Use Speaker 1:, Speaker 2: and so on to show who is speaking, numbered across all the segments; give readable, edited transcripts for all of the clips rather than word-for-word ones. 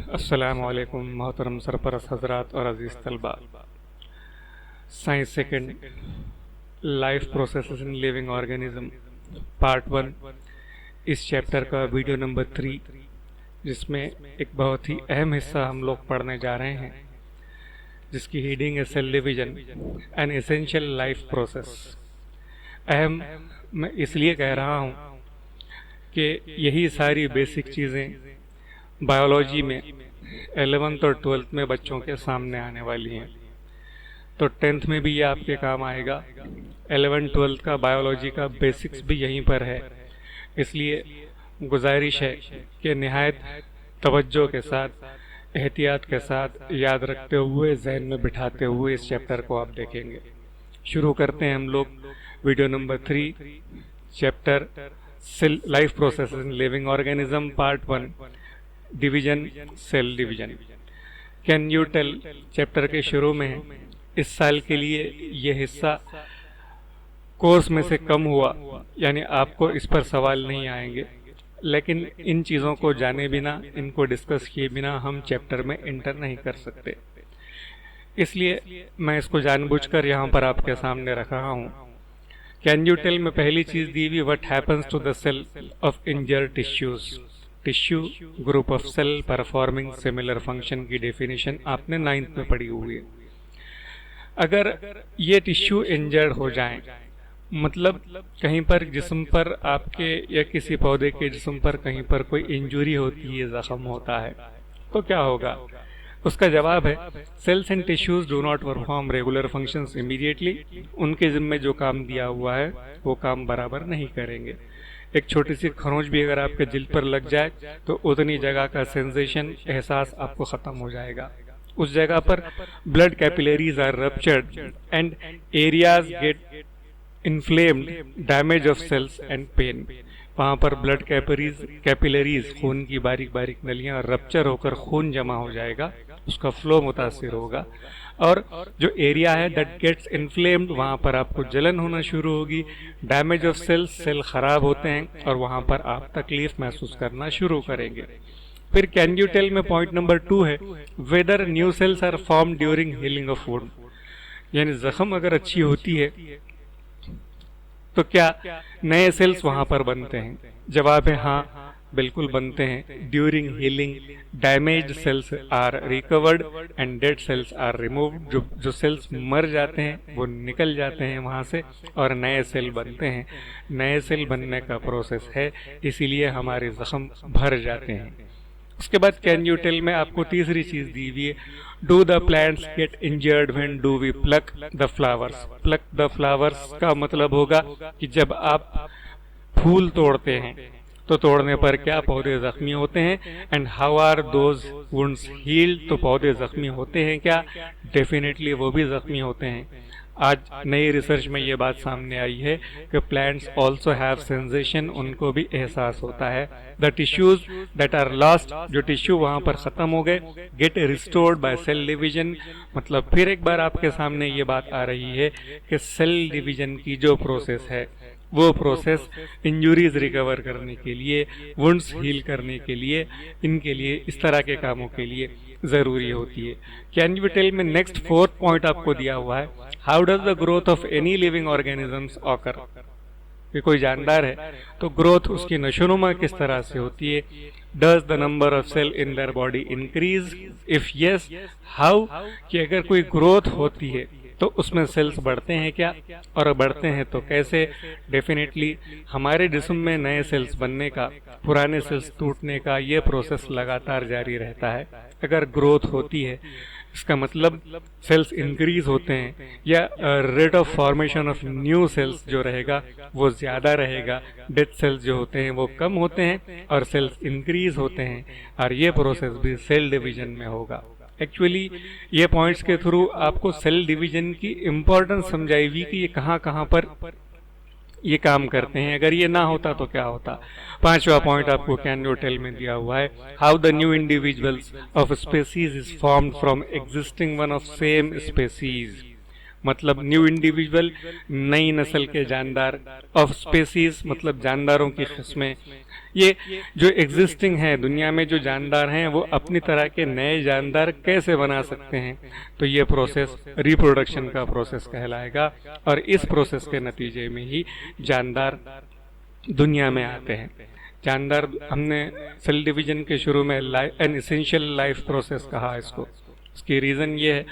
Speaker 1: अस्सलामु अलैकुम मोहतरम सरपरस्त हजरात और अजीज़ तलबा। साइंस सेकंड, लाइफ प्रोसेसेस इन लिविंग ऑर्गेनिज्म, पार्ट 1, इस चैप्टर का वीडियो नंबर 3, जिसमें एक बहुत ही अहम हिस्सा हम लोग पढ़ने जा रहे हैं, जिसकी हीडिंग है cell division, an essential life process. अहम मैं इसलिए कह रहा हूँ कि यही सारी बेसिक चीज़ें बायोलॉजी में 11th और 12th में बच्चों के सामने आने वाली हैं, तो 10th में भी ये आपके काम आएगा। 11th 12th का बायोलॉजी का बेसिक्स भी यहीं पर है, इसलिए गुजारिश है कि निहायत तवज्जो के साथ, एहतियात के साथ, याद रखते हुए, जहन में बिठाते हुए इस चैप्टर को आप देखेंगे। शुरू करते हैं हम लोग video number 3, chapter cell life process in living organism, part 1, division, cell division. Can you tell chapter के शुरू में इस साल के लिए यह हिस्सा कोर्स में से कम हुआ, यानी आपको इस पर सवाल नहीं आएंगे, लेकिन इन चीज़ों को जाने बिना, इनको डिस्कस किए बिना हम चैप्टर में एंटर नहीं कर सकते। इसलिए मैं इसको जानबूझकर यहाँ पर आपके सामने रख रहा हूँ। कैन यू टेल में पहली चीज़ दी हुई, what happens to the cell of injured tissues. Tissue group of cell performing similar function की डेफिनेशन आपने 9th में पढ़ी हुई है। अगर ये टिश्यू इंजर्ड हो जाएं, मतलब कहीं पर जिस्म पर आपके या किसी पौधे के जिस्म पर कहीं पर कोई इंजरी होती है, जख्म होता है, तो क्या होगा? उसका जवाब है, cells and tissues do not perform regular functions immediately. उनके जिम्मे जो काम दिया हुआ है वो काम बराबर नहीं करेंगे। एक छोटी सी खरोंच भी अगर आपके जिल्द पर लग जाए तो उतनी जगह का सेंसेशन, एहसास आपको खत्म हो जाएगा। उस जगह पर blood capillaries are ruptured and areas get inflamed, damage of cells and pain. वहाँ पर ब्लड कैपिलरीज, खून की बारीक बारीक नलियां रप्चर होकर खून जमा हो जाएगा, उसका फ्लो मुतासिर होगा, और जो एरिया है दैट गेट्स इन्फ्लेम्ड, वहाँ पर आपको जलन होना शुरू होगी, डैमेज ऑफ सेल्स, सेल खराब होते हैं और वहाँ पर आप तकलीफ महसूस करना शुरू करेंगे। फिर कैन यू टेल में पॉइंट नंबर 2 है, whether new cells are form during healing of wound. यानी जख्म अगर अच्छी होती है तो क्या नए सेल्स वहाँ पर बनते हैं? जवाब है हाँ, बिल्कुल बनते हैं। During healing damaged cells are recovered and dead cells are removed. जो सेल्स मर जाते हैं वो निकल जाते हैं वहाँ से और नए सेल बनते हैं। नए सेल बनने का प्रोसेस है, इसीलिए हमारे जख्म भर जाते हैं। उसके बाद कैन यू टेल में आपको तीसरी चीज़ दी हुई है, do the plants get injured when do we pluck the flowers. Pluck the flowers का मतलब होगा कि जब आप फूल तोड़ते हैं तो तोड़ने पर क्या पौधे जख्मी होते हैं, and how are those wounds healed. तो पौधे जख्मी होते हैं क्या? डेफिनेटली वो भी जख्मी होते हैं। आज नई रिसर्च में ये बात सामने आई है कि प्लांट्स ऑल्सो हैव सेंसेशन, उनको भी एहसास होता है। The tissues that are lost, जो टिश्यू वहाँ पर ख़त्म हो गए, get restored by cell division. मतलब फिर एक बार आपके सामने ये बात आ रही है कि सेल डिवीजन की जो प्रोसेस है, वो प्रोसेस इंजुरीज रिकवर करने के लिए, वुंड्स हील करने के लिए, इनके लिए, इस तरह के कामों के लिए ज़रूरी होती है। कैन यू टेल में नेक्स्ट 4th पॉइंट आपको दिया हुआ है, how does the growth of any living organisms occur. कि कोई जानदार है तो ग्रोथ उसकी नशोनुमा किस तरह से होती है? Does the number of cell in their body increase, if yes how. कि अगर कोई ग्रोथ होती है तो उसमें सेल्स बढ़ते हैं क्या, और बढ़ते हैं तो कैसे? डेफिनेटली हमारे जिस्म में नए सेल्स बनने का, पुराने सेल्स टूटने का ये प्रोसेस लगातार जारी रहता है। अगर ग्रोथ होती है इसका मतलब सेल्स इंक्रीज होते हैं, या rate of formation of new sales जो रहेगा वो ज़्यादा रहेगा। डेड सेल्स जो होते हैं वो कम होते हैं और सेल्स इंक्रीज होते हैं, और ये प्रोसेस भी सेल डिवीजन में होगा। एक्चुअली ये पॉइंट्स के थ्रू आपको सेल डिवीजन की इम्पोर्टेंस समझाई हुई कि ये कहाँ कहाँ पर ये काम करते हैं। अगर ये ना होता तो क्या होता? 5वां पॉइंट आपको कैन यू टेल में दिया हुआ है, how the new individuals of species is formed from existing one of same species. मतलब न्यू इंडिविजुअल, नई नस्ल के जानदार, ऑफ स्पेसीज मतलब जानदारों की किस्में। ये जो एग्जिस्टिंग है दुनिया में, जो जानदार हैं वो अपनी तरह के नए जानदार कैसे बना सकते हैं, तो ये प्रोसेस रिप्रोडक्शन का प्रोसेस कहलाएगा। और इस प्रोसेस के नतीजे में ही जानदार दुनिया में आते हैं। जानदार, हमने सेल डिवीजन के शुरू में एन एसेंशियल लाइफ प्रोसेस कहा इसको। इसकी रीज़न ये है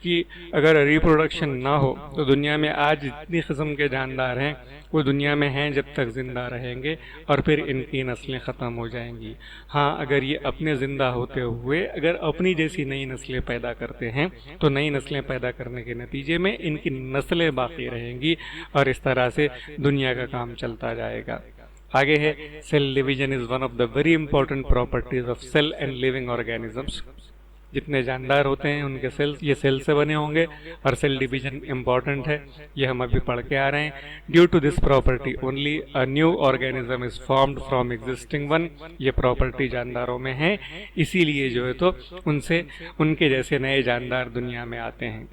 Speaker 1: कि अगर रिप्रोडक्शन ना हो तो दुनिया में आज जितनी किस्म के जानदार हैं वो दुनिया में हैं जब तक ज़िंदा रहेंगे, और फिर इनकी नस्लें ख़त्म हो जाएंगी। हाँ, अगर ये अपने ज़िंदा होते हुए अगर अपनी जैसी नई नस्लें पैदा करते हैं तो नई नस्लें पैदा करने के नतीजे में इनकी नस्लें बाकी रहेंगी, और इस तरह से दुनिया का काम चलता जाएगा। आगे है, cell division is one of the very important properties of cell and living organisms. जितने जानदार होते हैं उनके सेल्स, ये सेल से बने होंगे, और सेल डिवीजन इम्पॉर्टेंट है, ये हम अभी पढ़ के आ रहे हैं। Due to this property only a new organism is formed from existing one. ये प्रॉपर्टी जानदारों में है, इसीलिए जो है तो उनसे उनके जैसे नए जानदार दुनिया में आते हैं।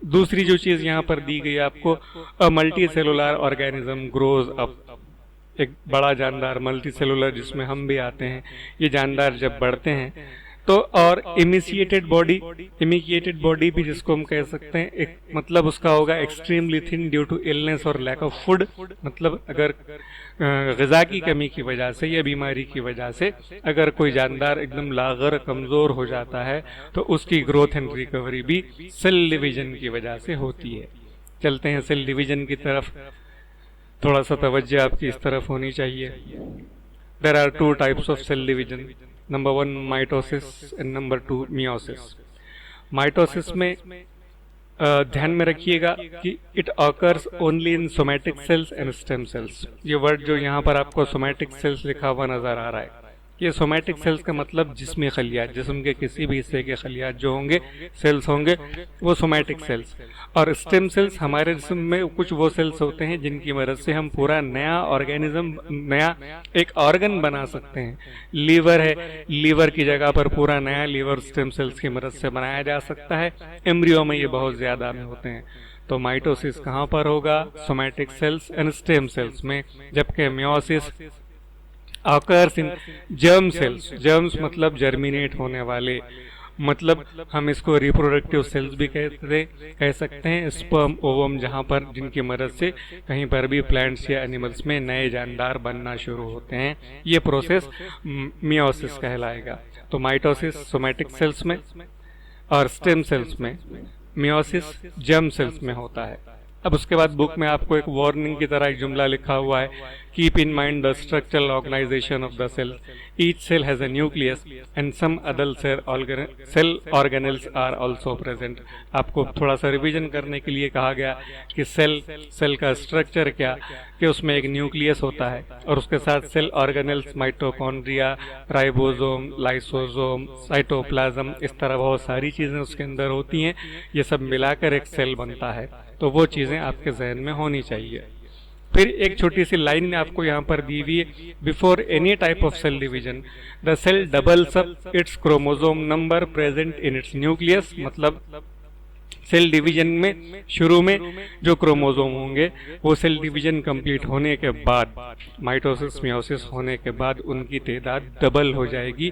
Speaker 1: दूसरी जो चीज़ यहाँ पर दी गई आपको, a multi cellular organism grows up. एक बड़ा जानदार मल्टी सेलुलर जिसमें हम भी आते हैं, ये जानदार जब बढ़ते हैं तो, और इमिशिएटेड बॉडी भी जिसको हम कह सकते हैं, एक मतलब उसका होगा extremely thin due to illness और लैक ऑफ फूड। मतलब अगर ग़िज़ा की कमी की वजह से या बीमारी की वजह से अगर कोई जानदार एकदम लागर कमज़ोर हो जाता है तो उसकी ग्रोथ एंड रिकवरी भी सेल डिवीजन की वजह से होती है। चलते हैं सेल डिवीजन की तरफ, थोड़ा सा तवज्जो आपकी इस तरफ होनी चाहिए। There are two types of cell division, number 1 mitosis and number 2 meiosis. Mitosis में ध्यान में रखिएगा कि it occurs only in somatic cells and stem cells. ये वर्ड जो यहाँ पर आपको सोमैटिक सेल्स लिखा हुआ नजर आ रहा है, ये सोमैटिक सेल्स का मतलब जिस्मी खलियात, जिस्म के किसी भी हिस्से के खलियात जो होंगे, सेल्स होंगे, वो सोमैटिक सेल्स। और स्टेम सेल्स हमारे जिस्म में कुछ वो सेल्स होते हैं जिनकी मदद से हम पूरा नया ऑर्गेनिज्म, नया एक ऑर्गन बना सकते हैं। लीवर है, लीवर की जगह पर पूरा नया लीवर स्टेम सेल्स की मदद से बनाया जा सकता है। एम्ब्रियो में ये बहुत ज्यादा में होते हैं। तो माइटोसिस कहाँ पर होगा? Somatic cells and stem sales में, जबकि meiosis occurs in germ cells. Germs मतलब जर्मिनेट होने वाले, मतलब हम इसको रिप्रोडक्टिव सेल्स भी कह सकते हैं। स्पर्म, ओवम, जहाँ पर जिनकी मदद से कहीं पर भी प्लांट्स या एनिमल्स में नए जानदार बनना शुरू होते हैं, ये प्रोसेस मियोसिस कहलाएगा। तो माइटोसिस सोमैटिक सेल्स में और स्टेम सेल्स में, मियोसिस जर्म सेल्स में होता है। अब उसके बाद बुक में आपको एक वार्निंग की तरह एक जुमला लिखा हुआ है, keep in mind the structural organisation of the cell, each cell has a nucleus and some other cell organelles are also present. आपको थोड़ा सा रिवीजन करने के लिए कहा गया कि सेल का स्ट्रक्चर क्या, कि उसमें एक न्यूक्लियस होता है और उसके साथ cell organelles, mitochondria, ribosome, lysosome, cytoplasm, इस तरह बहुत सारी चीजें उसके अंदर होती हैं। ये सब मिलाकर एक सेल बनता है। तो वो चीजें आपके जहन में होनी चाहिए। फिर एक छोटी सी लाइन आपको यहाँ पर दी हुई है, before any type of cell division the cell doubles up its chromosome number present in its nucleus. मतलब सेल डिवीजन में शुरू में जो क्रोमोसोम होंगे वो सेल डिवीजन कंप्लीट होने के बाद, माइटोसिस मियोसिस होने के बाद उनकी तादाद डबल हो जाएगी।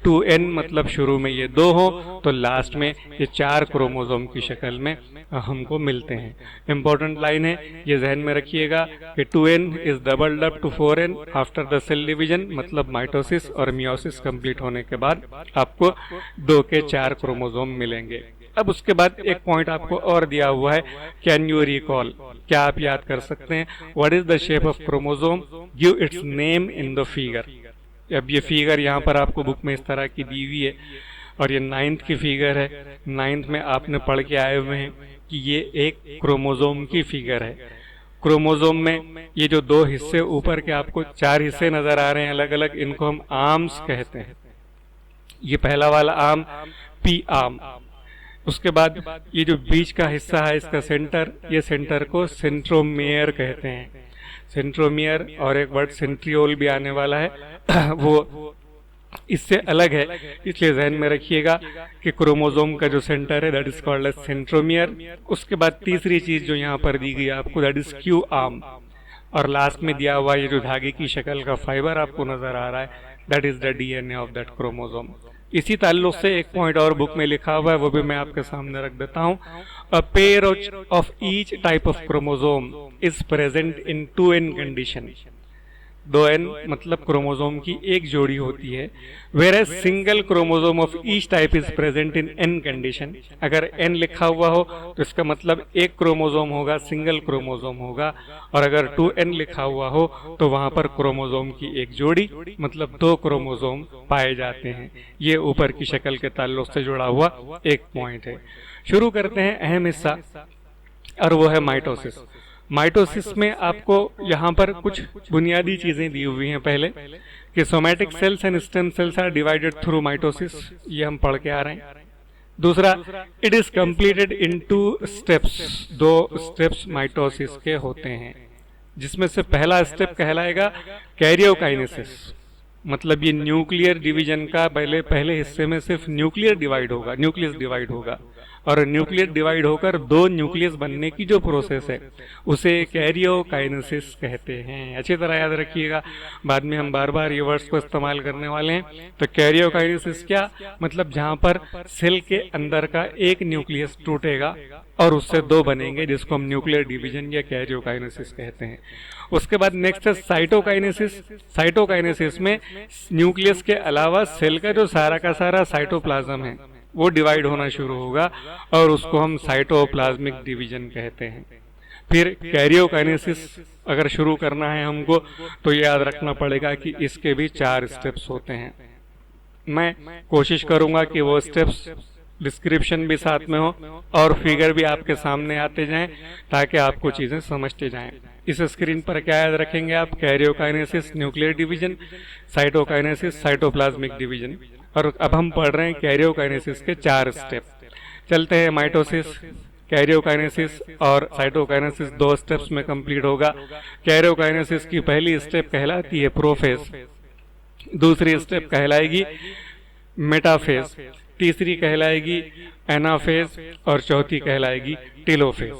Speaker 1: 2n मतलब शुरू में ये 2 हो तो लास्ट में ये 4 क्रोमोसोम की शक्ल में हमको मिलते हैं। इंपॉर्टेंट लाइन है, ये जहन में रखिएगा कि 2n is doubled up to 4n after the cell division. मतलब माइटोसिस और मियोसिस कंप्लीट होने के बाद आपको 2 के 4 क्रोमोसोम मिलेंगे। अब उसके बाद एक पॉइंट आपको और दिया हुआ है, कैन यू रिकॉल, क्या आप याद कर सकते हैं? What is the shape of chromosome, give its name in the figure. अब ये फिगर यहाँ पर आपको बुक में इस तरह की दी हुई है और ये 9th की फिगर है। 9th में आपने पढ़ के आए हुए हैं कि ये एक क्रोमोसोम की फिगर है। क्रोमोसोम में ये जो 2 हिस्से ऊपर के आपको 4 हिस्से नजर आ रहे हैं अलग अलग, इनको हम आर्म्स कहते हैं। ये पहला वाला आर्म पी आर्म, उसके बाद ये जो बीच का हिस्सा है इसका सेंटर, ये सेंटर को सेंट्रोमियर कहते हैं। सेंट्रोमियर और एक वर्ड सेंट्रियोल भी आने वाला है, वो इससे अलग है, इसलिए ध्यान में रखिएगा कि क्रोमोसोम का जो सेंटर है that is called as centromere. उसके बाद तीसरी चीज जो यहाँ पर दी गई है आपको दैट इज क्यू आर्म, और लास्ट में दिया हुआ ये जो धागे की शक्ल का फाइबर आपको नजर आ रहा है that is the DNA of that chromosome. इसी ताल्लुक से एक पॉइंट और बुक में लिखा हुआ है, वो भी मैं आपके सामने रख देता हूँ। A pair of each type of chromosome is present in 2n condition. 2n मतलब क्रोमोसोम की एक जोड़ी होती है, whereas single chromosome of each type is present in n condition. अगर n लिखा हुआ हो तो इसका मतलब एक क्रोमोसोम होगा, सिंगल क्रोमोसोम होगा, और अगर 2n लिखा हुआ हो तो वहां पर क्रोमोसोम की एक जोड़ी मतलब 2 क्रोमोसोम पाए जाते हैं। ये ऊपर की शक्ल के ताल्लुक से जुड़ा हुआ एक पॉइंट है। शुरू करते हैं अहम हिस्सा, और वो है माइटोसिस। माइटोसिस में आपको यहाँ पर कुछ बुनियादी चीजें दी हुई हैं पहले, कि somatic cells and stem cells are divided through mitosis, ये हम पढ़ के आ रहे हैं। दूसरा, it is completed in 2 steps, 2 steps mitosis के होते हैं, जिसमें से पहला स्टेप कहलाएगा कैरियोकाइनेसिस। मतलब ये न्यूक्लियर डिवीजन का पहले हिस्से में सिर्फ न्यूक्लियस डिवाइड होगा, और न्यूक्लियस डिवाइड होकर 2 न्यूक्लियस बनने की जो प्रोसेस है उसे कैरियोकाइनेसिस कहते हैं। अच्छी तरह याद रखिएगा, बाद में हम बार बार ये वर्ड्स को इस्तेमाल करने वाले हैं। तो कैरियोकाइनेसिस क्या मतलब, जहां पर सेल के अंदर का एक न्यूक्लियस टूटेगा और उससे 2 बनेंगे, जिसको हम न्यूक्लियर डिवीजन या कैरियोकाइनेसिस कहते हैं। उसके बाद नेक्स्ट है साइटोकाइनेसिस। साइटोकाइनेसिस में न्यूक्लियस के अलावा सेल का जो सारा का सारा साइटोप्लाज्म है वो डिवाइड होना शुरू होगा, और उसको हम साइटोप्लाज्मिक डिवीजन कहते हैं। फिर कैरियोकाइनेसिस अगर शुरू करना है हमको तो ये याद रखना पड़ेगा कि इसके भी 4 स्टेप्स होते हैं। मैं कोशिश करूंगा कि वो स्टेप्स डिस्क्रिप्शन भी साथ में हो और फिगर भी आपके सामने आते जाएं, ताकि आपको चीजें समझते जाएं। इस स्क्रीन पर क्या याद रखेंगे आप, karyokinesis nuclear division, cytokinesis cytoplasmic division, और अब हम पढ़ रहे हैं कैरियोकाइनेसिस के 4 स्टेप। चलते हैं, माइटोसिस, कैरियोकाइनेसिस और साइटोकाइनेसिस 2 स्टेप्स में कंप्लीट होगा। कैरियोकाइनेसिस की पहली स्टेप कहलाती है प्रोफेज, दूसरी स्टेप कहलाएगी मेटाफेज, तीसरी कहलाएगी एनाफेज, और चौथी कहलाएगी टेलोफेज।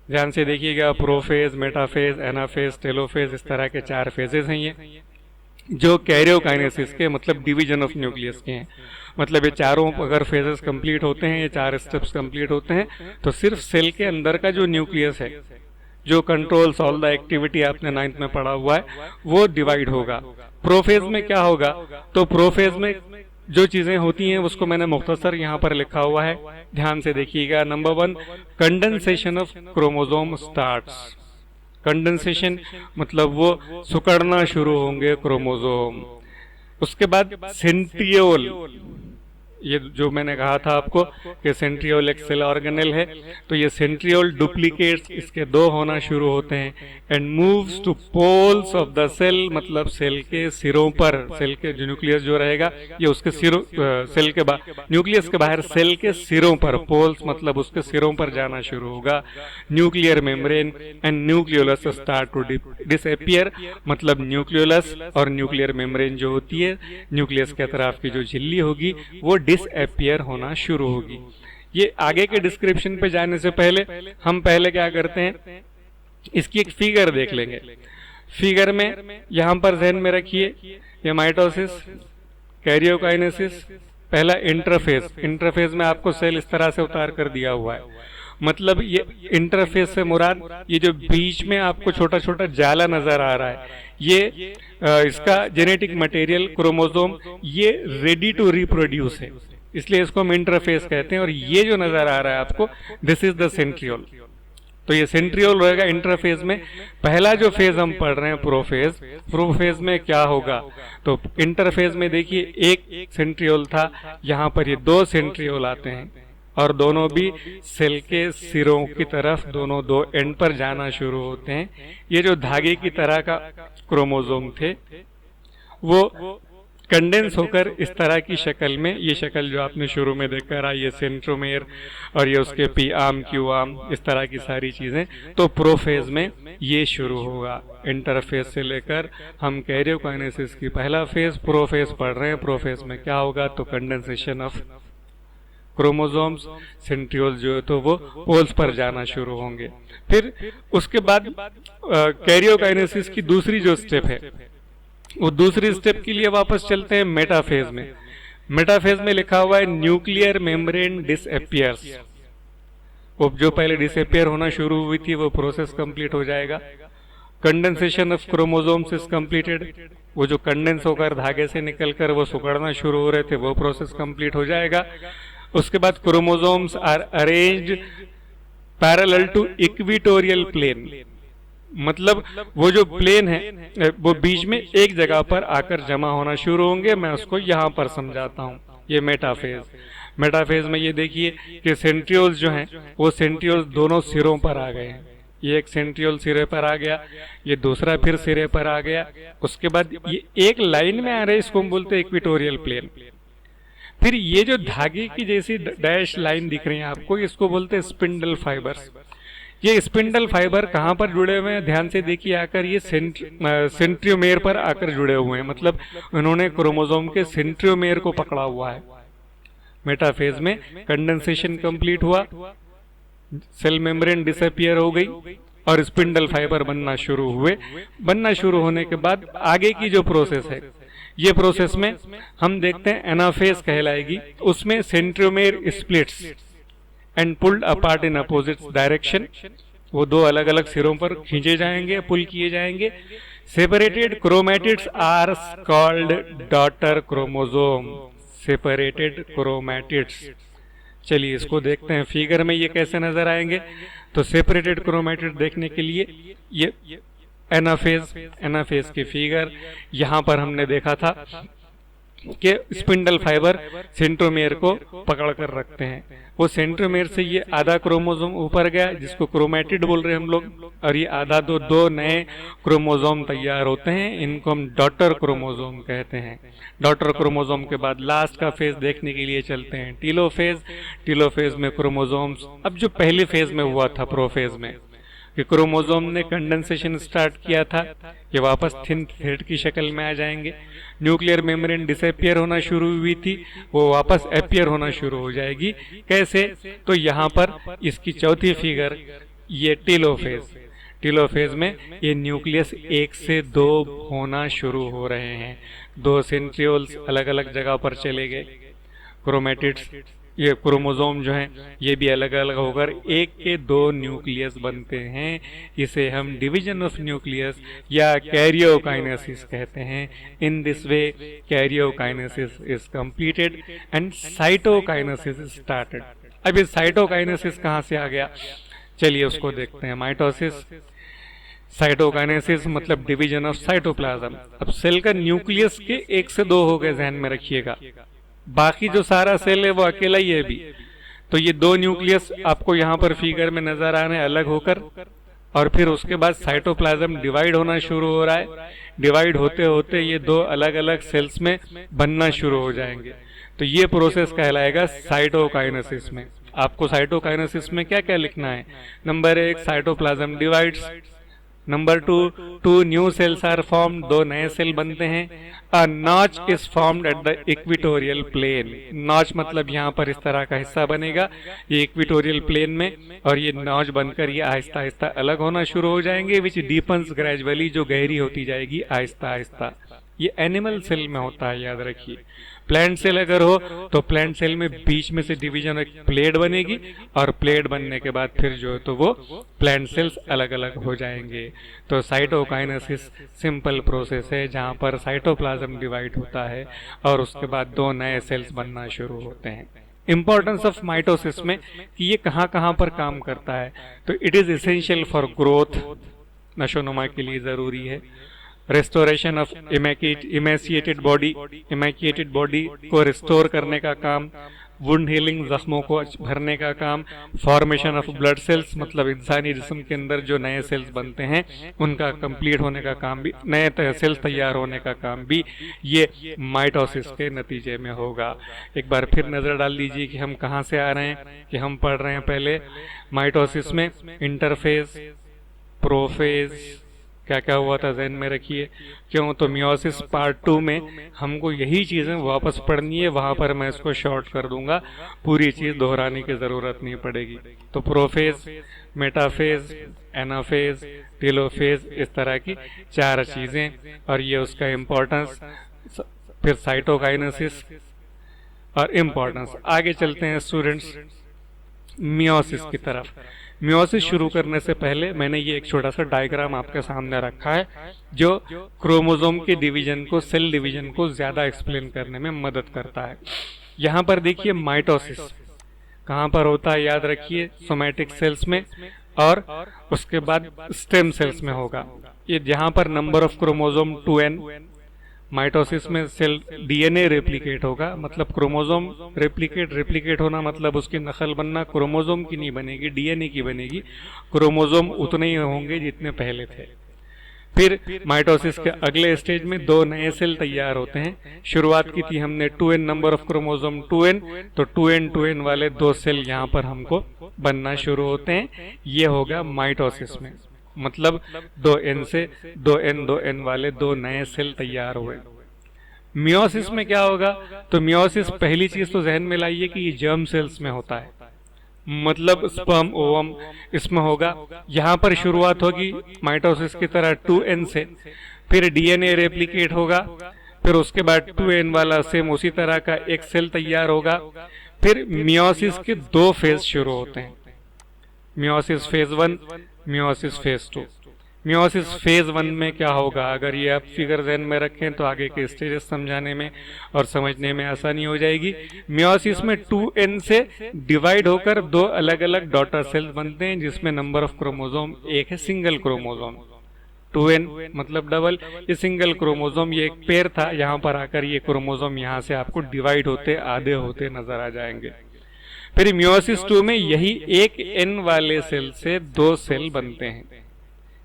Speaker 1: ध्यान से देखिएगा, प्रोफेज, मेटाफेज, एनाफेज, टेलोफेज, इस तरह के 4 फेजेस हैं ये, जो कैरियोकाइनेसिस के मतलब डिवीजन ऑफ न्यूक्लियस के हैं। मतलब ये चारों अगर फेजेस कंप्लीट होते हैं, ये 4 स्टेप्स कंप्लीट होते हैं, तो सिर्फ सेल के अंदर का जो न्यूक्लियस है, जो कंट्रोल्स ऑल द एक्टिविटी आपने 9th में पढ़ा हुआ है, वो डिवाइड होगा। प्रोफेज में क्या होगा, तो प्रोफेज में जो चीजें होती हैं उसको मैंने मुख्तसर यहाँ पर लिखा हुआ है, ध्यान से देखिएगा। Number 1, condensation of chromosome starts. Condensation मतलब वो सुकड़ना शुरू होंगे क्रोमोसोम। उसके बाद सेंट्रियोल, ये जो मैंने कहा था आपको कि सेंट्रियोल एक सेल ऑर्गेनेल है, तो ये सेंट्रियोल डुप्लीकेट्स इसके 2 होना शुरू होते हैं, and moves to poles of the cell, मतलब सेल के सिरों पर, सेल के जो न्यूक्लियस जो रहेगा ये उसके सिरों, सेल के न्यूक्लियस के बाहर सेल के सिरों पर, पोल्स मतलब उसके सिरों पर जाना शुरू होगा। Nuclear membrane and nucleolus start to disappear, मतलब न्यूक्लियोलस और न्यूक्लियर मेम्ब्रेन जो होती है, न्यूक्लियस के तरफ की जो झिल्ली होगी वो डिसअपियर होना शुरू होगी। ये आगे के डिस्क्रिप्शन पे जाने से पहले हम पहले क्या करते हैं, इसकी एक फिगर देख लेंगे। फिगर में यहां पर ध्यान में रखिए, ये माइटोसिस, कैरियोकाइनेसिस, पहला इंटरफेज। इंटरफेज में आपको सेल इस तरह से उतार कर दिया हुआ है, मतलब ये इंटरफेस से मुराद ये जो बीच में आपको छोटा छोटा जाला नजर आ रहा है, ये इसका जेनेटिक मटेरियल क्रोमोसोम ये रेडी टू रिप्रोड्यूस है, इसलिए इसको हम इंटरफेस कहते हैं। और ये जो नजर आ रहा है आपको, दिस इज द सेंट्रियोल। तो ये सेंट्रियोल रहेगा इंटरफेज में। पहला जो फेज हम पढ़ रहे हैं प्रोफेज, प्रोफेज में क्या होगा, तो इंटरफेज में देखिए एक सेंट्रियोल था, यहाँ पर ये 2 सेंट्रियोल आते हैं और दोनों भी सेल के सिरों की तरफ, दोनों 2 एंड पर जाना शुरू होते हैं। ये जो धागे की तरह का क्रोमोसोम थे वो कंडेंस होकर इस तरह की शक्ल में, ये शक्ल जो आपने शुरू में देखकर आई, ये सेंट्रोमेयर और ये उसके पी आर्म क्यू आर्म, इस तरह की सारी चीजें, तो प्रोफेज में ये शुरू होगा। इंटरफेज से लेकर हम कैरियोकाइनेसिस की पहला फेज प्रोफेज पढ़ रहे हैं। प्रोफेज में क्या होगा, तो कंडेंसेशन ऑफ क्रोमोसोम्स, सेंट्रियोल्स जो है तो वो पोल्स पर जाना शुरू होंगे। फिर उसके बाद कैरियोकाइनेसिस की दूसरी जो स्टेप है, वो दूसरी स्टेप के लिए वापस चलते हैं मेटाफेज में। मेटाफेज में लिखा हुआ है न्यूक्लियर मेम्ब्रेन डिसअपियर्स। वो जो पहले डिसअपियर होना शुरू हुई थी वो प्रोसेस कंप्लीट हो जाएगा। Condensation of chromosomes is completed. वो जो कंडेंस होकर धागे से निकलकर वो सिकुड़ना शुरू हो रहे थे वो प्रोसेस कंप्लीट हो जाएगा। उसके बाद chromosomes are arranged parallel to equatorial plane, मतलब वो जो प्लेन है वो बीच में एक जगह पर आकर जमा होना शुरू होंगे। मैं उसको यहाँ पर समझाता हूँ। ये मेटाफेज, मेटाफेज में ये देखिए कि सेंट्रियोल्स जो हैं वो सेंट्रियोल्स दोनों सिरों पर आ गए हैं। ये एक सेंट्रियोल सिरे पर आ गया, ये दूसरा फिर सिरे पर आ गया। उसके बाद ये एक लाइन में आ रहे हैं, इसको हम बोलते हैं इक्विटोरियल प्लेन। फिर ये जो धागे की जैसी डैश लाइन दिख रही है आपको, इसको बोलते हैं स्पिंडल फाइबर्स। ये स्पिंडल फाइबर कहाँ पर जुड़े हुए हैं, ध्यान से देखिए आकर, ये सेंट्रियोमेर पर आकर जुड़े हुए हैं, मतलब उन्होंने क्रोमोसोम के सेंट्रियोमेर को पकड़ा हुआ है। मेटाफेज में कंडेंसेशन कंप्लीट हुआ, सेल मेम्ब्रेन डिसअपियर हो गई और स्पिंडल फाइबर बनना शुरू हुए। बनना शुरू होने के बाद आगे की जो प्रोसेस है, ये प्रोसेस में हम देखते हैं एनाफेज कहलाएगी। उसमें centromere splits and pulled apart in opposite direction. वो दो अलग अलग सिरों पर खींचे जाएंगे, पुल किए जाएंगे। Separated chromatids are called daughter chromosome. Separated chromatids, चलिए इसको देखते हैं फिगर में ये कैसे नजर आएंगे। तो सेपरेटेड क्रोमैटिड देखने के लिए ये एनाफेज की फिगर यहाँ पर हमने देखा था कि स्पिंडल फाइबर सेंट्रोमेयर को पकड़ कर रखते हैं। वो सेंट्रोमेयर से ये आधा क्रोमोसोम ऊपर गया जिसको क्रोमैटिड बोल रहे हैं हम लोग, और ये आधा दो नए क्रोमोसोम तैयार होते हैं, इनको हम डॉटर क्रोमोसोम कहते हैं। डॉटर क्रोमोसोम के बाद लास्ट का फेज देखने के लिए चलते हैं टीलोफेज। टीलोफेज में क्रोमोसोम्स, अब जो पहले फेज में हुआ था प्रोफेज में कि क्रोमोसोम ने कंडेंसेशन स्टार्ट किया था, ये वापस थिन थ्रेड की शक्ल में आ जाएंगे। न्यूक्लियर मेम्ब्रेन डिसअपियर होना शुरू हुई थी, वो वापस अपीयर होना शुरू हो जाएगी। कैसे, तो यहाँ पर इसकी चौथी फिगर, ये टीलोफेज। टीलोफेज में ये न्यूक्लियस 1 से 2 होना शुरू हो रहे हैं। 2 सेंट्रियोल्स अलग अलग जगह पर चले गए। क्रोमैटिड्स, ये क्रोमोसोम जो हैं ये भी अलग अलग होकर 1 के 2 न्यूक्लियस बनते हैं। इसे हम डिवीजन ऑफ न्यूक्लियस या कैरियोकाइनेसिस कहते हैं। In this way karyokinesis is completed and cytokinesis is started. अब ये साइटोकाइनेसिस कहाँ से आ गया, चलिए उसको देखते हैं। माइटोसिस, साइटोकाइनेसिस मतलब डिवीजन ऑफ साइटोप्लाज्म। अब सेल का न्यूक्लियस के 1 से 2 हो गए, ध्यान में रखिएगा। बाकी जो सारा सेल है वो अकेला ही है भी। तो ये 2 न्यूक्लियस आपको यहाँ पर फिगर में नजर आ रहे हैं अलग होकर, और फिर उसके बाद साइटोप्लाज्म डिवाइड होना शुरू हो रहा है। डिवाइड होते होते ये 2 अलग अलग सेल्स में बनना शुरू हो जाएंगे। तो ये प्रोसेस कहलाएगा साइटोकाइनेसिस में। आपको साइटोकाइनेसिस में क्या क्या लिखना है, number 1 cytoplasm divides, number 2 new cells are formed, 2 नए सेल बनते हैं। A notch is formed at the equatorial plane. Notch मतलब यहाँ पर इस तरह का हिस्सा बनेगा, ये इक्विटोरियल प्लेन में, और ये नॉच बनकर ये आहिस्ता आहिस्ता अलग होना शुरू हो जाएंगे, विच डीपन्स ग्रेजुअली, जो गहरी होती जाएगी आहिस्ता आहिस्ता। ये एनिमल सेल में होता है, याद रखिए। प्लांट सेल अगर हो तो प्लांट सेल में बीच में से डिवीजन एक प्लेट बनेगी, और प्लेट बनने के बाद फिर जो है तो वो प्लांट सेल्स अलग अलग हो जाएंगे। तो साइटोकाइनेसिस सिंपल प्रोसेस है जहाँ पर साइटोप्लाज्म डिवाइड होता है और उसके बाद 2 नए सेल्स बनना शुरू होते हैं। इंपॉर्टेंस ऑफ माइटोसिस में कि ये कहाँ कहाँ पर काम करता है, तो it is essential for growth, नशोनुमा के लिए जरूरी है। Restoration of emaciated body, emaciated body को रिस्टोर करने का काम वुंड हीलिंग, जख्मों को भरने का काम, फॉर्मेशन ऑफ ब्लड सेल्स मतलब इंसानी जिस्म के अंदर जो नए सेल्स बनते हैं उनका कंप्लीट होने का काम भी, नए सेल्स तैयार होने का काम भी ये माइटोसिस के नतीजे में होगा। एक बार फिर नजर डाल दीजिए कि हम कहाँ से आ रहे हैं, कि हम पढ़ रहे हैं पहले माइटोसिस में इंटरफेज, प्रोफेज, क्या क्या हुआ था ज़हन में रखिए। क्यों? तो मियोसिस पार्ट 2 में हमको यही चीज़ें वापस पढ़नी है, वहां पर मैं इसको शॉर्ट कर दूंगा, पूरी चीज़ दोहराने की ज़रूरत नहीं पड़ेगी। तो प्रोफेज, मेटाफेज, एनाफेज, टेलोफेज, इस तरह की 4 चीज़ें, और ये उसका इम्पोर्टेंस, फिर साइटोकाइनेसिस और इम्पोर्टेंस। आगे चलते हैं स्टूडेंट्स मियोसिस की तरफ। मियोसिस शुरू करने से पहले मैंने ये एक छोटा सा डायग्राम आपके सामने रखा है जो क्रोमोसोम के डिवीजन को, सेल डिवीजन को ज्यादा एक्सप्लेन करने में मदद करता है। यहाँ पर देखिए माइटोसिस कहाँ पर होता है, याद रखिए सोमैटिक सेल्स में, और उसके बाद स्टेम सेल्स में होगा। ये यहाँ पर number of chromosome 2n, mitosis में सेल डीएनए रेप्लिकेट होगा, मतलब क्रोमोसोम रेप्लिकेट होना मतलब उसकी नकल बनना क्रोमोसोम की नहीं बनेगी, डीएनए की बनेगी। क्रोमोसोम उतने ही होंगे जितने पहले थे। फिर माइटोसिस के अगले स्टेज में 2 नए सेल तैयार होते हैं। शुरुआत की थी हमने 2n, number of chromosome 2n, तो 2n वाले 2 सेल यहाँ पर हमको बनना शुरू होते हैं। ये होगा माइटोसिस में, मतलब 2n वाले 2 नए सेल तैयार हुए। मियोसिस में क्या होगा? तो मियोसिस पहली चीज तो जहन में लाइए कि ये जर्म सेल्स में होता है, मतलब स्पर्म ओवम इसमें होगा। यहाँ पर शुरुआत होगी माइटोसिस की तरह 2n से, फिर डीएनए रेप्लिकेट होगा, फिर उसके बाद 2n वाला सेम उसी तरह का एक सेल तैयार होगा। फिर मियोसिस के 2 फेज शुरू होते हैं, meiosis phase 1, meiosis phase 2। Meiosis phase 1 में क्या होगा, अगर ये आप फिगर ज़हन में रखें तो आगे के स्टेजेस समझाने में और समझने में आसानी हो जाएगी। मियोसिस में 2n से डिवाइड होकर 2 अलग अलग डॉटर सेल्स बनते हैं जिसमें नंबर ऑफ क्रोमोसोम एक है, सिंगल क्रोमोसोम। 2n मतलब डबल, ये सिंगल क्रोमोसोम, ये एक पेयर था, यहाँ पर आकर ये क्रोमोसोम यहाँ से आपको डिवाइड होते, आधे होते नजर आ जाएंगे। फिर मियोसिस 2 में यही एक n वाले सेल से 2 सेल बनते हैं,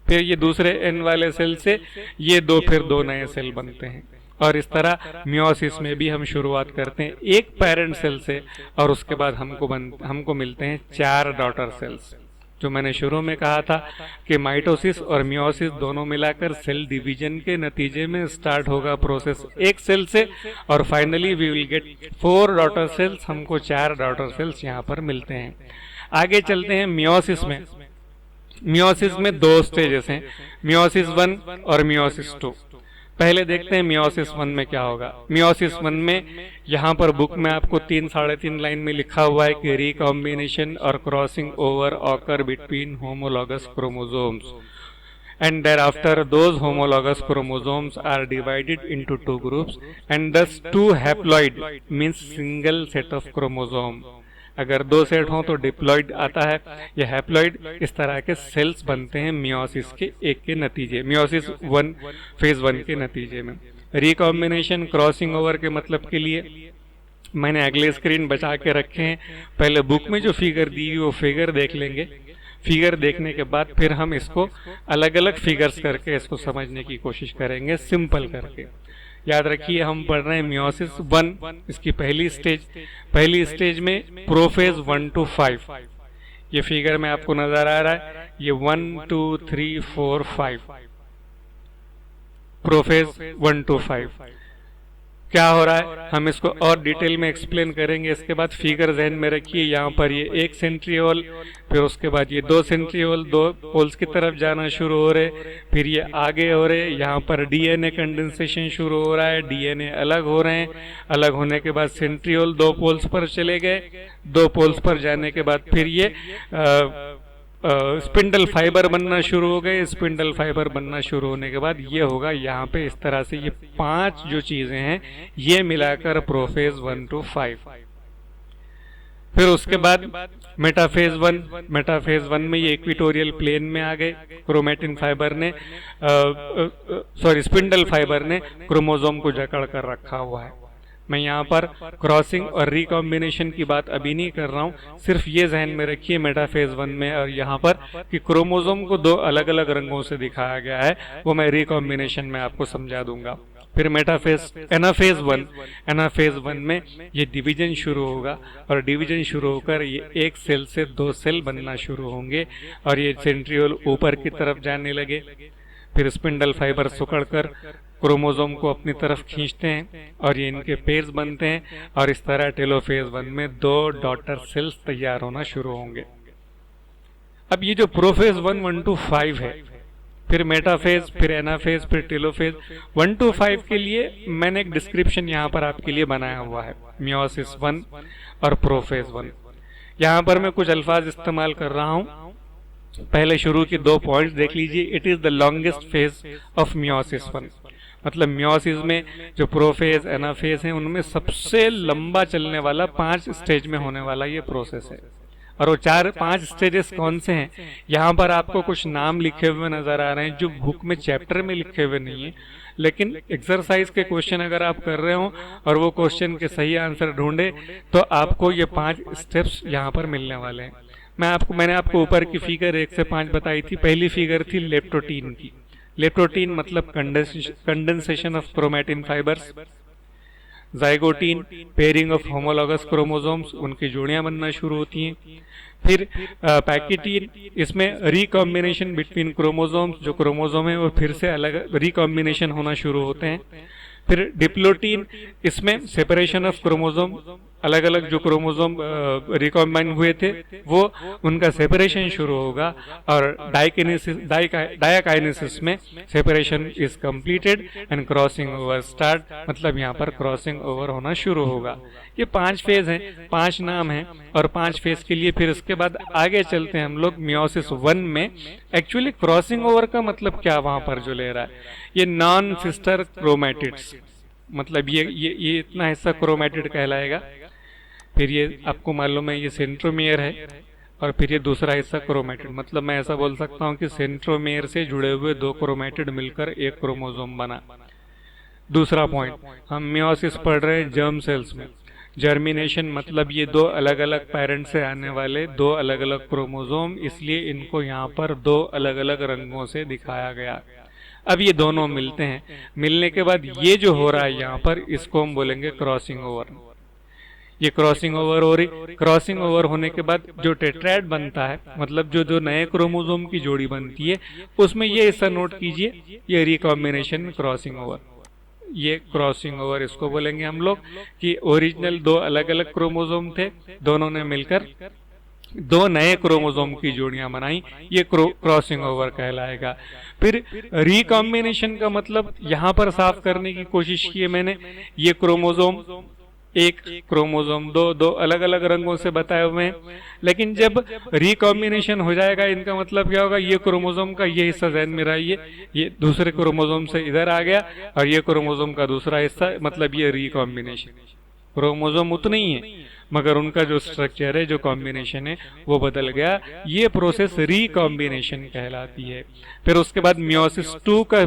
Speaker 1: फिर ये दूसरे n वाले सेल से ये 2 फिर 2 नए सेल बनते हैं, और इस तरह मियोसिस में भी हम शुरुआत करते हैं एक पेरेंट सेल से, और उसके बाद हमको मिलते हैं 4 डॉटर सेल्स। जो मैंने शुरू में कहा था कि माइटोसिस और मियोसिस दोनों मिलाकर सेल डिवीजन के नतीजे में स्टार्ट होगा प्रोसेस एक सेल से, और finally we will get 4 daughter cells, हमको 4 डॉटर सेल्स यहाँ पर मिलते हैं। आगे चलते हैं मियोसिस में। मियोसिस में 2 स्टेजेस हैं, मियोसिस 1 और मियोसिस 2। पहले देखते हैं मियोसिस 1 में क्या होगा। मियोसिस 1 में यहाँ पर बुक में आपको 3-3.5 लाइन में लिखा हुआ है कि रिकॉम्बिनेशन और crossing over occur between homologous chromosomes and thereafter those homologous chromosomes are divided into 2 groups and thus 2 haploid means single set of chromosome। अगर 2 सेट हों तो डिप्लॉइड आता है, ये हैप्लॉइड, इस तरह के सेल्स बनते हैं मियोसिस के एक के नतीजे, मियोसिस 1 फेज 1 के नतीजे में। रिकॉम्बिनेशन क्रॉसिंग ओवर के मतलब के लिए मैंने अगले स्क्रीन बचा के रखे हैं, पहले बुक में जो फिगर दी हुई वो फिगर देख लेंगे, फिगर देखने के बाद फिर हम इसको अलग अलग फिगर्स करके इसको समझने की कोशिश करेंगे, सिंपल करके। याद रखिए हम पढ़ रहे हैं मियोसिस 1, इसकी पहली स्टेज में प्रोफेज 1 to 5। ये फिगर में आपको नजर आ रहा है, ये 1 2 3 4 5 प्रोफेज 1 to 5 क्या हो रहा है, हम इसको और डिटेल में एक्सप्लेन करेंगे। इसके बाद फिगर जहन में रखिए, यहाँ पर ये 1 सेंट्रियोल, फिर उसके बाद ये 2 सेंट्रियोल 2 पोल्स की तरफ जाना शुरू हो रहे, फिर ये आगे हो रहे, यहाँ पर डीएनए कंडेंसेशन शुरू हो रहा है, डीएनए अलग हो रहे हैं, अलग होने के बाद सेंट्रियोल 2 पोल्स पर चले गए, 2 पोल्स पर जाने के बाद फिर ये स्पिंडल फाइबर बनना शुरू हो गए, स्पिंडल फाइबर बनना शुरू होने के बाद ये होगा यहाँ पे इस तरह से, ये 5 जो चीजें हैं ये मिलाकर प्रोफेज 1 to 5। फिर उसके बाद मेटाफेज 1 में ये इक्वेटोरियल प्लेन में आ गए, क्रोमेटिन फाइबर ने स्पिंडल फाइबर ने क्रोमोसोम को जकड़ कर रखा हुआ है। मैं यहाँ पर क्रॉसिंग और रिकॉम्बिनेशन की बात अभी नहीं कर रहा हूँ, सिर्फ ये जहन में रखिए मेटाफेज 1 में और यहाँ पर कि क्रोमोसोम को दो अलग अलग रंगों से दिखाया गया है, वो मैं रिकॉम्बिनेशन में आपको समझा दूंगा। फिर एनाफेज 1 में ये डिवीजन शुरू होगा और डिवीजन शुरू होकर ये एक सेल से दो सेल बनना शुरू होंगे और ये सेंट्रियोल ऊपर की तरफ जाने लगे। फिर स्पिंडल फाइबर सुकड़कर क्रोमोसोम को अपनी तरफ खींचते हैं और ये इनके पेयर्स बनते हैं और इस तरह टेलोफेज 1 में दो डॉटर सेल्स तैयार होना शुरू होंगे। अब ये जो प्रोफेज 1 to 5 है, फिर मेटाफेज, फिर एनाफेज, फिर टेलोफेज, 1 to 5 के लिए मैंने एक डिस्क्रिप्शन यहाँ पर आपके लिए बनाया हुआ है, मियोसिस 1 और प्रोफेज 1। यहाँ पर मैं कुछ अल्फाज इस्तेमाल कर रहा हूँ। पहले शुरू के 2 पॉइंट्स देख लीजिए। It is the longest phase of meiosis 1, मतलब मियोसिस में जो प्रोफेज एनाफेज है उनमें सबसे लंबा चलने वाला 5 स्टेज में होने वाला ये प्रोसेस है। और वो 4-5 स्टेजेस कौन से हैं, यहाँ पर आपको कुछ नाम लिखे हुए नजर आ रहे हैं जो बुक में चैप्टर में लिखे हुए नहीं है, लेकिन एक्सरसाइज के क्वेश्चन अगर आप कर रहे हो और वो क्वेश्चन के सही आंसर ढूंढे तो आपको ये 5 स्टेप्स यहाँ पर मिलने वाले हैं। मैंने आपको ऊपर की फिगर 1 से 5 बताई थी। पहली फिगर थी लेप्टोटीन की। लेप्टोटीन मतलब condensation of chromatin fibres. Zygotene pairing of homologous chromosomes, उनकी जोड़ियां बनना शुरू होती हैं। फिर पैकेटीन, इसमें रिकॉम्बिनेशन बिटवीन क्रोमोसोम्स, जो क्रोमोसोम है वो फिर से अलग रिकॉम्बिनेशन होना शुरू होते हैं। फिर डिप्लोटीन, इसमें सेपरेशन ऑफ क्रोमोसोम, अलग अलग जो क्रोमोसोम रिकॉम्बाइन हुए थे वो उनका सेपरेशन शुरू होगा और डायाकाइनेसिस में separation is completed and crossing over start, मतलब यहाँ पर क्रॉसिंग ओवर होना शुरू होगा। ये 5 फेज हैं, 5 नाम हैं और 5 फेज के लिए फिर इसके बाद आगे चलते हैं हम लोग मियोसिस 1 में। एक्चुअली क्रॉसिंग ओवर का मतलब क्या वहां पर जो ले रहा है, ये नॉन सिस्टर क्रोमैटिड्स, मतलब ये इतना हिस्सा क्रोमैटिड कहलाएगा। फिर ये आपको मालूम है ये सेंट्रोमियर है और फिर ये दूसरा हिस्सा क्रोमैटिड, मतलब मैं ऐसा बोल सकता हूँ कि सेंट्रोमियर से जुड़े हुए 2 क्रोमैटिड मिलकर एक क्रोमोसोम बना। दूसरा पॉइंट, हम मियोसिस पढ़ रहे हैं जर्म सेल्स में। जर्मिनेशन मतलब ये 2 अलग अलग पेरेंट से आने वाले 2 अलग अलग क्रोमोसोम, इसलिए इनको यहाँ पर 2 अलग अलग रंगों से दिखाया गया। अब ये दोनों मिलते हैं, मिलने के बाद ये जो हो रहा है यहाँ पर, इसको हम बोलेंगे क्रॉसिंग ओवर। ये क्रॉसिंग ओवर हो रही। क्रॉसिंग ओवर होने के बाद जो टेट्राएड बनता है, मतलब जो नए क्रोमोसोम की जोड़ी बनती है, उसमें ये हिस्सा नोट कीजिए, ये रिकॉम्बिनेशन क्रॉसिंग ओवर, ये क्रॉसिंग ओवर इसको बोलेंगे हम लोग कि ओरिजिनल 2 अलग अलग क्रोमोसोम थे, दोनों ने मिलकर 2 नए क्रोमोसोम की जोड़ियां बनाई, ये क्रॉसिंग ओवर कहलाएगा। फिर रिकॉम्बिनेशन का मतलब यहाँ पर साफ करने की कोशिश की है मैंने, ये क्रोमोसोम 1 क्रोमोसोम 2 अलग अलग रंगों से बताए हुए हैं, लेकिन जब रिकॉम्बिनेशन हो जाएगा इनका मतलब क्या होगा, ये क्रोमोसोम का ये हिस्सा जहन में रहिए, ये दूसरे क्रोमोसोम से इधर आ गया और ये क्रोमोसोम का दूसरा हिस्सा, मतलब ये रिकॉम्बिनेशन। क्रोमोसोम उतने ही है मगर उनका जो स्ट्रक्चर है, जो कॉम्बिनेशन है वो बदल गया। ये प्रोसेस रिकॉम्बिनेशन कहलाती है। फिर उसके बाद मियोसिस 2 का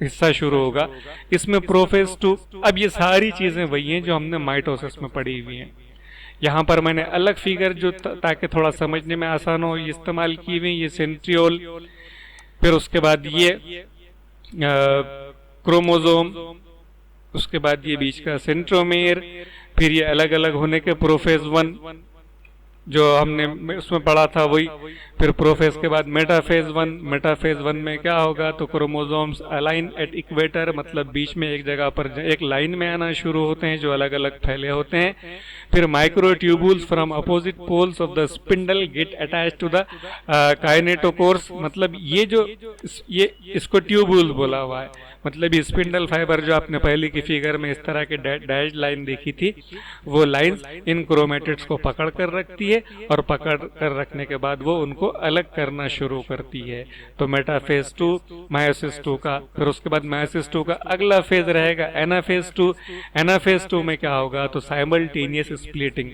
Speaker 1: हिस्सा शुरू होगा, इसमें प्रोफेज 2। अब ये सारी चीजें वही हैं जो हमने माइटोसिस में पढ़ी हुई हैं। यहाँ पर मैंने अलग फिगर जो ताकि थोड़ा समझने में आसान हो इस्तेमाल की हुई, ये सेंट्रियोल, फिर उसके बाद ये क्रोमोसोम, उसके बाद ये बीच का सेंट्रोमेयर, फिर ये अलग अलग होने के प्रोफेज 1 जो हमने उसमें पढ़ा था वही। फिर प्रोफेज के बाद मेटाफेज 1। मेटाफेज 1 में क्या होगा, तो क्रोमोसोम्स अलाइन एट इक्वेटर, मतलब बीच में एक जगह पर एक लाइन में आना शुरू होते हैं जो अलग अलग फैले होते हैं। फिर microtubules from opposite poles of the spindle get attached to the kinetochores, मतलब ये इसको ट्यूबुल्स बोला हुआ है, मतलब ये स्पिंडल फाइबर जो आपने पहले की फिगर में इस तरह के डैश लाइन देखी थी, वो लाइंस इन क्रोमैटिड्स को पकड़ कर रखती है और पकड़ कर रखने के बाद वो उनको अलग करना शुरू करती है। तो मेटाफेज 2 मायोसिस 2 का। फिर उसके बाद मायोसिस 2 का अगला फेज रहेगा एनाफेज 2। एनाफेज 2 में क्या होगा, तो साइमल्टेनियस स्प्लिटिंग,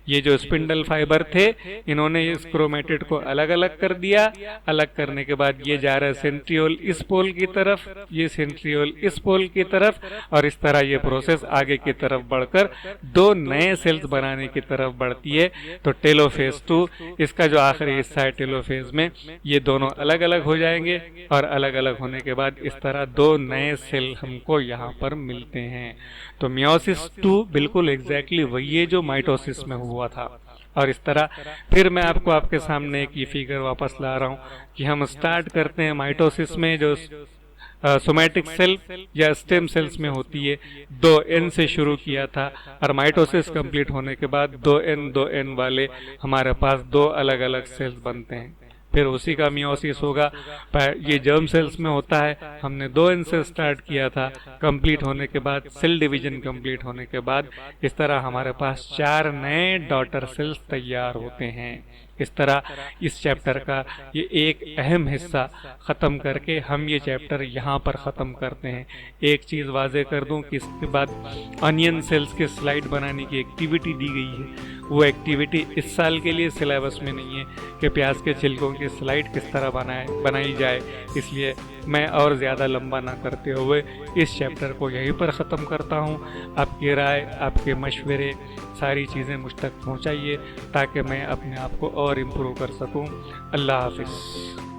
Speaker 1: ये जो स्पिंडल फाइबर थे इन्होंने इस क्रोमेटिड को अलग अलग कर दिया। अलग करने के बाद ये जा रहा है सेंट्रियोल इस पोल की तरफ, ये सेंट्रियोल इस पोल की तरफ, और इस तरह ये प्रोसेस आगे की तरफ बढ़कर दो नए सेल्स बनाने की तरफ बढ़ती है। तो टेलोफेज 2 इसका जो आखिरी हिस्सा है टेलोफेज में, ये दोनों अलग अलग हो जाएंगे और अलग अलग होने के बाद इस तरह दो नए सेल हमको यहाँ पर मिलते हैं। तो मियोसिस 2 बिल्कुल एग्जैक्टली वही है जो माइटोसिस में हुआ था। और इस तरह फिर मैं आपको आपके सामने एक ये फिगर वापस ला रहा हूँ कि हम स्टार्ट करते हैं माइटोसिस में जो सोमैटिक सेल या स्टेम सेल्स में होती है, 2n से शुरू किया था और माइटोसिस कंप्लीट होने के बाद 2n वाले हमारे पास दो अलग अलग सेल्स बनते हैं। फिर उसी का मियोसिस होगा, ये जर्म सेल्स में होता है। हमने 2n से स्टार्ट किया था, कंप्लीट होने के बाद सेल डिवीजन कंप्लीट होने के बाद इस तरह हमारे पास 4 नए डॉटर सेल्स तैयार होते हैं। इस तरह इस चैप्टर का ये एक अहम हिस्सा ख़त्म करके हम ये चैप्टर यहाँ पर ख़त्म करते हैं। एक चीज़ वाज़े कर दूँ कि इसके बाद अनियन सेल्स के स्लाइड बनाने की एक्टिविटी दी गई है। वो एक्टिविटी इस साल के लिए सिलेबस में नहीं है कि प्याज के छिलकों की स्लाइड किस तरह बनाई जाए, इसलिए मैं और ज़्यादा लंबा ना करते हुए इस चैप्टर को यहीं पर ख़त्म करता हूँ। आपकी राय, आपके मशवरे, सारी चीज़ें मुझ तक पहुँचाइए ताकि मैं अपने आप को और इम्प्रूव कर सकूँ। अल्लाह हाफ़िज़।